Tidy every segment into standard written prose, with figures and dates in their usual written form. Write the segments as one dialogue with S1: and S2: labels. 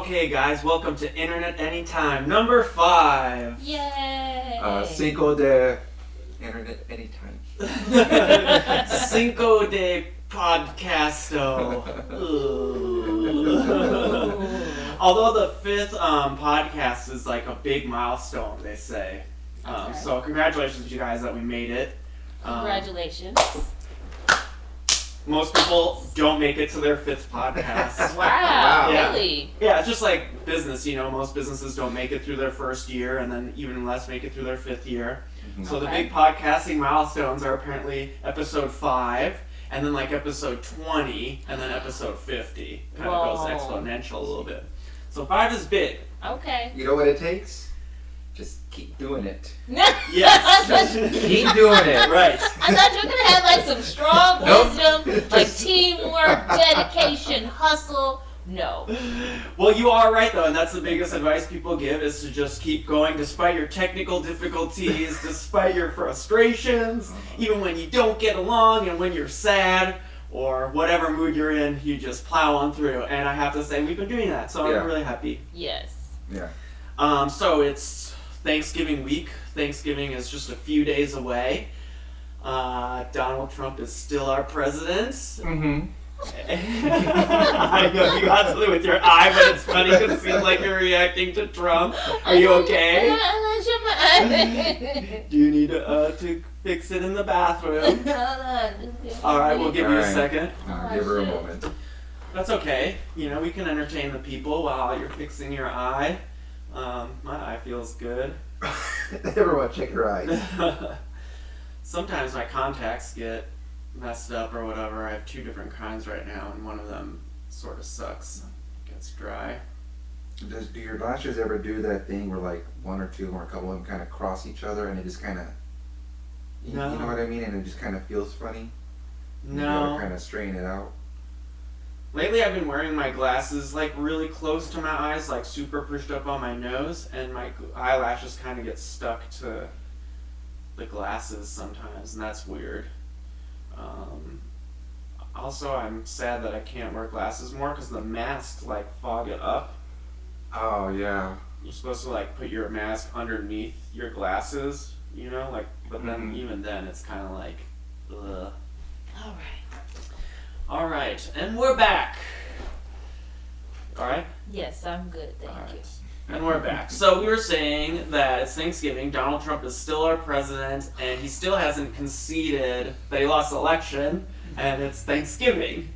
S1: Okay, guys, welcome to Internet Anytime, number 5.
S2: Yay!
S3: Cinco de Internet Anytime.
S1: Cinco de Podcasto. Although the 5th podcast is like a big milestone, they say.
S2: Okay.
S1: So congratulations, you guys, that we made it.
S2: Congratulations.
S1: Most people don't make it to their 5th podcast.
S2: Wow,
S1: Yeah.
S2: really?
S1: Yeah, it's just like business, most businesses don't make it through their first year, and then even less make it through their 5th year.
S3: Mm-hmm.
S1: So the
S2: Okay.
S1: big podcasting milestones are apparently episode 5, and then like episode 20, and then episode 50. Kind of goes
S2: Whoa.
S1: exponential a little bit. So 5 is big.
S2: Okay.
S3: You know what it takes? Just keep doing it.
S1: Yes.
S3: Keep doing it.
S1: Right.
S2: I thought you were gonna have like some strong
S3: Nope.
S2: wisdom, like teamwork, dedication, hustle. No.
S1: Well, you are right though, and that's the biggest advice people give is to just keep going despite your technical difficulties, despite your frustrations, even when you don't get along and when you're sad or whatever mood you're in, you just plow on through. And I have to say, we've been doing that, so
S3: Yeah.
S1: I'm really happy.
S2: Yes.
S3: Yeah.
S1: So it's Thanksgiving week. Thanksgiving is just a few days away. Donald Trump is still our president.
S3: Mm-hmm.
S1: I know you got something with your eye, but it's funny because it seems like you're reacting to Trump. Are you okay? Do you need to fix it in the bathroom? All right, we'll give you a
S3: All right.
S1: second.
S3: I'll give her a moment.
S1: That's okay. We can entertain the people while you're fixing your eye. My eye feels good.
S3: Everyone check your eyes.
S1: Sometimes my contacts get messed up or whatever. I have 2 different kinds right now, and one of them sort of sucks. Gets dry.
S3: Do your lashes ever do that thing where like one or two or a couple of them kind of cross each other and it just kind of, you
S1: No.
S3: know what I mean? And it just kind of feels funny? You
S1: No.
S3: gotta kind of straighten it out.
S1: Lately I've been wearing my glasses like really close to my eyes, like super pushed up on my nose, and my eyelashes kind of get stuck to the glasses sometimes, and that's weird. Also, I'm sad that I can't wear glasses more because the masks like fog it up.
S3: Oh, yeah.
S1: You're supposed to like put your mask underneath your glasses, but then
S3: Mhm.
S1: even then it's kind of like, ugh.
S2: All right.
S1: All right, and we're back. All right.
S2: Yes, I'm good. Thank
S1: All
S2: you.
S1: right. And we're back. So we were saying that it's Thanksgiving, Donald Trump is still our president, and he still hasn't conceded that he lost the election, and it's Thanksgiving.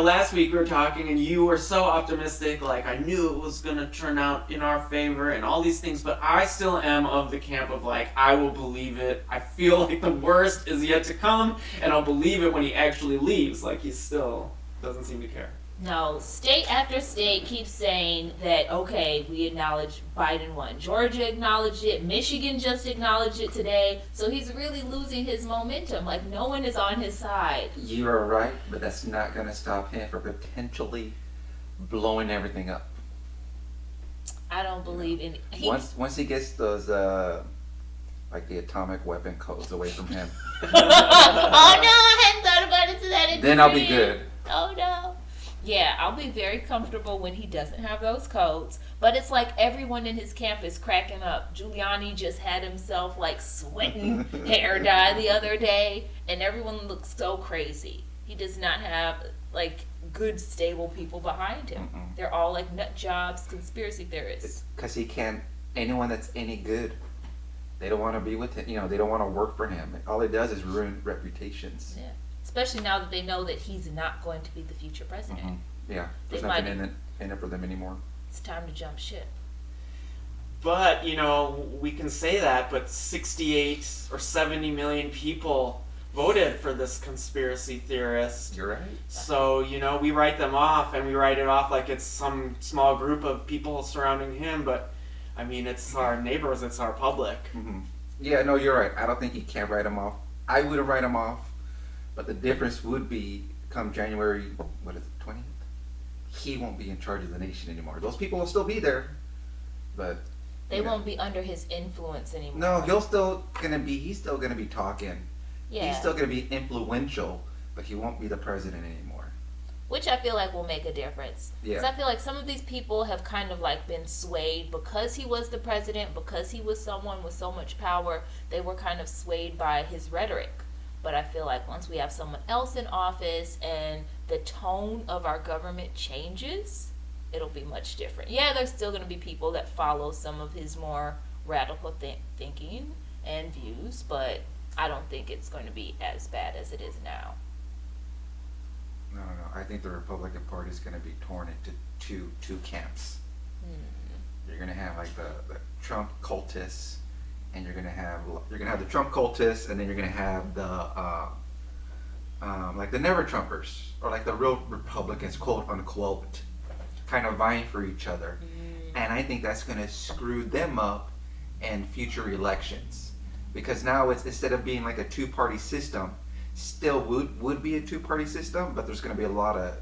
S1: Last week we were talking, and you were so optimistic, like I knew it was going to turn out in our favor and all these things, but I still am of the camp of like, I will believe it. I feel like the worst is yet to come, and I'll believe it when he actually leaves. Like he still doesn't seem to care.
S2: No, state after state keeps saying that, okay, we acknowledge Biden won. Georgia acknowledged it. Michigan just acknowledged it today. So he's really losing his momentum. Like, no one is on his side.
S3: You are right, but that's not going to stop him from potentially blowing everything up.
S2: I don't believe in
S3: Once he gets those, like the atomic weapon codes away from him,
S2: Oh, no, I hadn't thought about it to that extreme.
S3: then I'll be good.
S2: Oh, no. Yeah, I'll be very comfortable when he doesn't have those codes. But it's like everyone in his camp is cracking up. Giuliani just had himself like sweating hair dye the other day, and everyone looks so crazy. He does not have like good, stable people behind him.
S3: Mm-mm.
S2: They're all like nut jobs, conspiracy theorists.
S3: Because he can't, anyone that's any good, they don't want to be with him. They don't want to work for him. All he does is ruin reputations.
S2: Yeah. Especially now that they know that he's not going to be the future president.
S3: Mhm. Yeah, there's
S2: They
S3: nothing
S2: might-
S3: in it for them anymore.
S2: It's time to jump ship.
S1: But, we can say that, but 68 or 70 million people voted for this conspiracy theorist.
S3: You're right.
S1: So, we write them off, and we write it off like it's some small group of people surrounding him, but, I mean, it's our neighbors, it's our public.
S3: Mm-hmm. Yeah, no, you're right. I don't think you can write him off. I wouldn't write him off, but the difference would be come January, 20th? He won't be in charge of the nation anymore. Those people will still be there, but
S2: They won't be under his influence anymore.
S3: no, he's still gonna be talking.
S2: Yeah.
S3: He's still gonna be influential, but he won't be the president anymore.
S2: which I feel like will make a difference. Because
S3: Yeah.
S2: I feel like some of these people have kind of like been swayed because he was the president, because he was someone with so much power, they were kind of swayed by his rhetoric. But I feel like once we have someone else in office and the tone of our government changes, it'll be much different. Yeah, there's still going to be people that follow some of his more radical thinking and views, but I don't think it's going to be as bad as it is now.
S3: No. I think the Republican Party is going to be torn into two camps. You're going to have like the Trump cultists, and you're going to have the Trump cultists, and then you're going to have the like the never Trumpers, or like the real Republicans, quote unquote, kind of vying for each other. And I think that's going to screw them up in future elections, because now it's, instead of being like a two-party system, still would be a two-party system, but there's going to be a lot of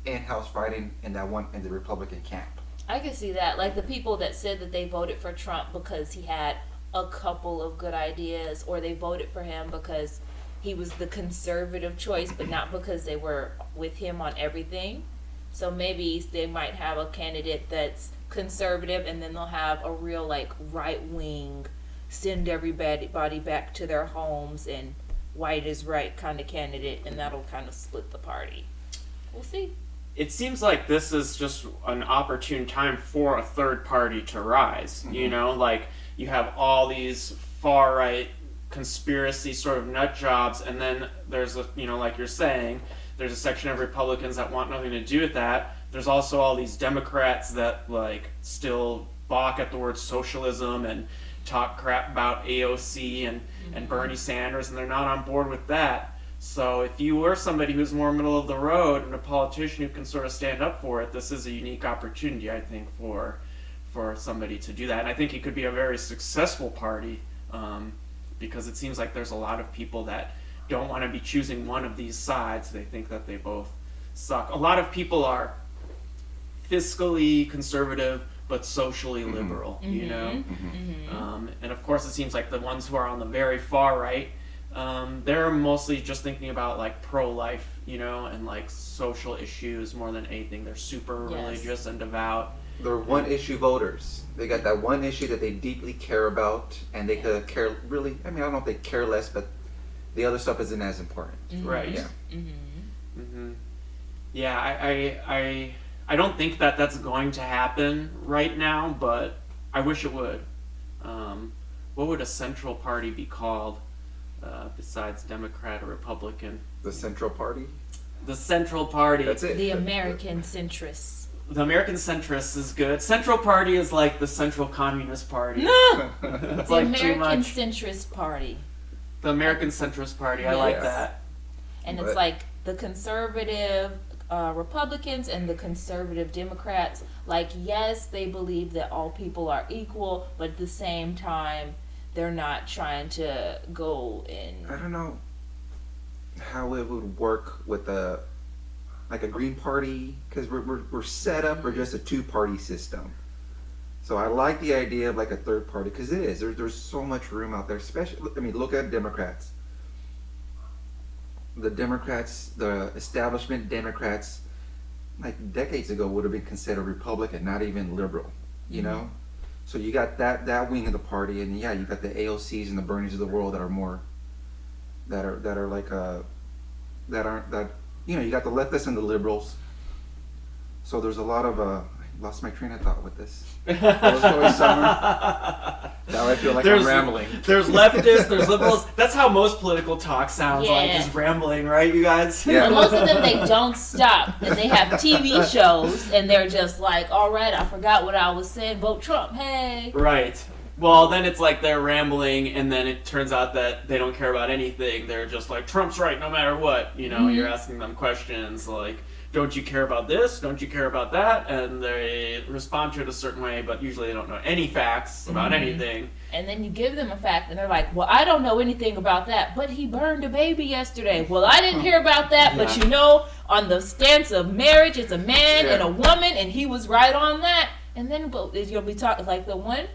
S3: in-house fighting in the Republican camp.
S2: I can see that. Like the people that said that they voted for Trump because he had a couple of good ideas, or they voted for him because he was the conservative choice, but not because they were with him on everything. So maybe they might have a candidate that's conservative, and then they'll have a real like right-wing, send everybody back to their homes and white is right kind of candidate, and that'll kind of split the party. We'll see.
S1: It seems like this is just an opportune time for a third party to rise. You know, like you have all these far right conspiracy sort of nut jobs, and then there's a, you know, like you're saying, there's a section of Republicans that want nothing to do with that. There's also all these Democrats that like still balk at the word socialism and talk crap about AOC and Bernie Sanders, and they're not on board with that. So if you were somebody who's more middle of the road and a politician who can sort of stand up for it, this is a unique opportunity, I think, for somebody to do that. And I think it could be a very successful party, because it seems like there's a lot of people that don't want to be choosing one of these sides. They think that they both suck. A lot of people are fiscally conservative but socially liberal, you know? And of course it seems like the ones who are on the very far right, they're mostly just thinking about like pro-life, you know, and like social issues more than anything. They're super religious and devout.
S3: They're one-issue voters. They got that one issue that they deeply care about, and they could care really, I mean, I don't know if they care less, but the other stuff isn't as important.
S1: Right.
S3: Yeah.
S1: Yeah, I don't think that that's going to happen right now, but I wish it would. What would a central party be called besides Democrat or Republican?
S3: The Central Party?
S1: The Central Party.
S3: That's it.
S2: The American centrists.
S1: The American centrist is good. Central Party is like the Central Communist Party.
S2: No!
S1: It's
S2: The
S1: like
S2: American
S1: too much.
S2: centrist party.
S1: The American centrist party. I like
S3: Yes.
S1: that.
S2: And
S3: But-
S2: it's like the conservative Republicans and the conservative Democrats. Like, yes, they believe that all people are equal, but at the same time, they're not trying to go
S3: I
S2: in.
S3: don't know how it would work with a Green Party, because we're set up for just a two-party system. So I like the idea of like a third party, because it is. There's so much room out there, especially, I mean, look at Democrats. The establishment Democrats, like decades ago, would have been considered Republican, not even liberal, you know? So you got that wing of the party, and yeah, you got the AOCs and the Bernies of the world that are more, that are like, that aren't, that, you know, you got the leftists and the liberals. So there's a lot of, I lost my train of thought with this. I was going somewhere. Now I feel like I'm rambling.
S1: There's leftists, there's liberals. That's how most political talk sounds like,
S2: Yeah.
S1: just rambling, right, you guys?
S3: Yeah.
S2: And most of them, they don't stop. And they have TV shows, and they're just like, all right, I forgot what I was saying. Vote Trump, hey.
S1: Right. Well, then it's like they're rambling, and then it turns out that they don't care about anything. They're just like, Trump's right no matter what. You know, you're asking them questions like, don't you care about this? Don't you care about that? And they respond to it a certain way, but usually they don't know any facts about anything.
S2: And then you give them a fact, and they're like, well, I don't know anything about that, but he burned a baby yesterday. Well, I didn't hear about that, but you know, on the stance of marriage, it's a man and a woman, and he was right on that. And then you'll be talking, like the one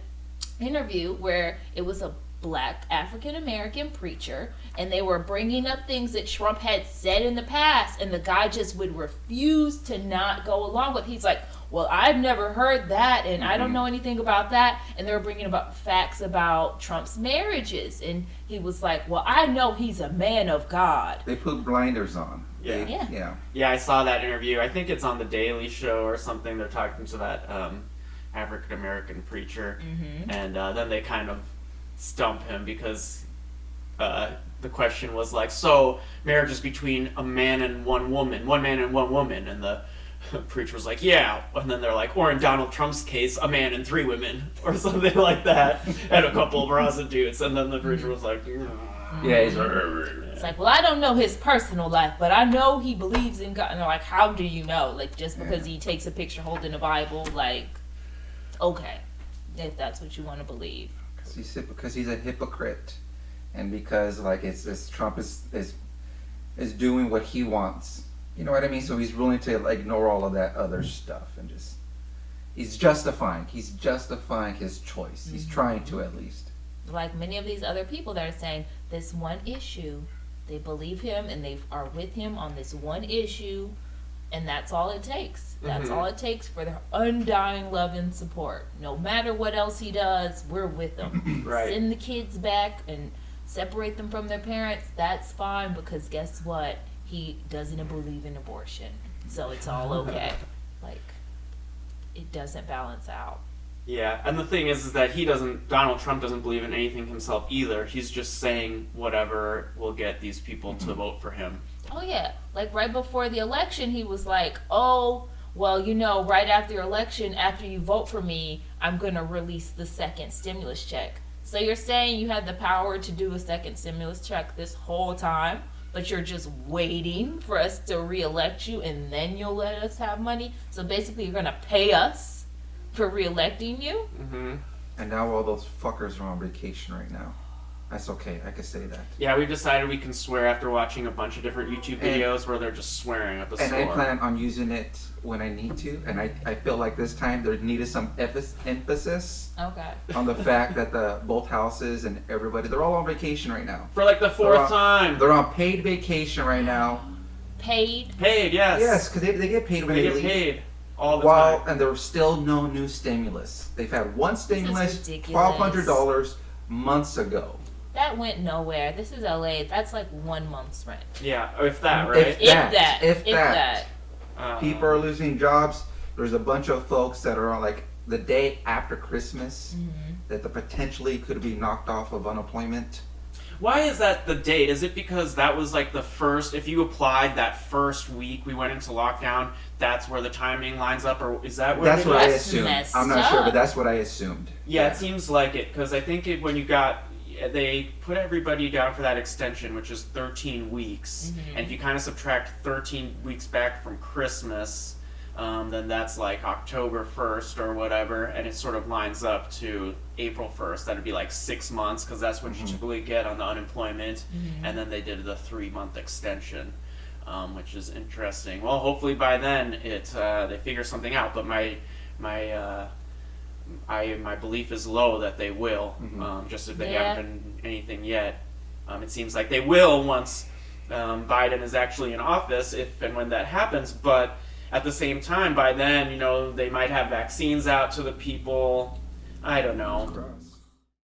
S2: interview where it was a black African-American preacher, and they were bringing up things that Trump had said in the past, and the guy just would refuse to not go along with. He's like, well, I've never heard that, and I don't know anything about that. And they were bringing about facts about Trump's marriages, and he was like, well, I know he's a man of God.
S3: They put blinders on.
S1: Yeah. Yeah, I saw that interview. I think it's on The Daily Show or something. They're talking to that African-American preacher, and then they kind of stump him because the question was like, so marriage is between a man and one woman, and the preacher was like, yeah, and then they're like, or in Donald Trump's case, a man and 3 women, or something like that, and a couple of prostitutes, and then the preacher was like,
S3: yeah, he's
S2: it's like, well, I don't know his personal life, but I know he believes in God. And they're like, how do you know? Like, just because he takes a picture holding a Bible, like, okay, if that's what you want to believe.
S3: Because he's a hypocrite, and because like it's Trump is doing what he wants. You know what I mean? So he's willing to like, ignore all of that other stuff and just he's justifying his choice. He's trying to, at least.
S2: Like many of these other people that are saying this one issue, they believe him and they are with him on this one issue, and that's all it takes. That's all it takes for their undying love and support. No matter what else he does, we're with him.
S1: Right.
S2: Send the kids back and separate them from their parents. That's fine, because guess what? He doesn't believe in abortion, so it's all okay. Like, it doesn't balance out.
S1: Yeah, and the thing is that Donald Trump doesn't believe in anything himself either. He's just saying whatever will get these people to vote for him.
S2: Oh yeah, like right before the election, he was like, oh, well, right after your election, after you vote for me, I'm going to release the second stimulus check. So you're saying you had the power to do a second stimulus check this whole time, but you're just waiting for us to reelect you and then you'll let us have money? So basically you're going to pay us for reelecting you?
S3: And now all those fuckers are on vacation right now. That's okay, I can say that.
S1: Yeah, we've decided we can swear after watching a bunch of different YouTube videos where they're just swearing at the store.
S3: And I plan on using it when I need to, and I feel like this time there needed some emphasis on the fact that both houses and everybody, they're all on vacation right now.
S1: For like the 4th time.
S3: They're on paid vacation right now.
S2: Paid?
S1: Paid, yes.
S3: Yes, because they get paid when
S1: they
S3: they
S1: get
S3: leave.
S1: Paid. All the time.
S3: And there was still no new stimulus. They've had one stimulus,
S2: ridiculous.
S3: $1,200 months ago.
S2: That went nowhere. This is LA. That's like 1 month's rent.
S1: Yeah, if that, right?
S2: If that.
S3: People are losing jobs. There's a bunch of folks that are on like the day after Christmas that potentially could be knocked off of unemployment.
S1: Why is that the date? Is it because that was like the first, if you applied that first week we went into lockdown, that's where the timing lines up, or is that where
S3: That's what I
S2: That's
S3: assumed.
S2: messed
S3: I'm not sure,
S2: up.
S3: but that's what I assumed.
S1: Yeah, it seems like it, because I think when you got, they put everybody down for that extension, which is 13 weeks, and if you kind of subtract 13 weeks back from Christmas, then that's like October 1st or whatever, and it sort of lines up to April 1st. That'd be like 6 months, because that's what you typically get on the unemployment, and then they did the 3-month extension, which is interesting. Well, hopefully by then they figure something out, but my belief is low that they will, just if they haven't done anything yet. It seems like they will once Biden is actually in office, if and when that happens, but at the same time, by then, they might have vaccines out to the people. I don't know.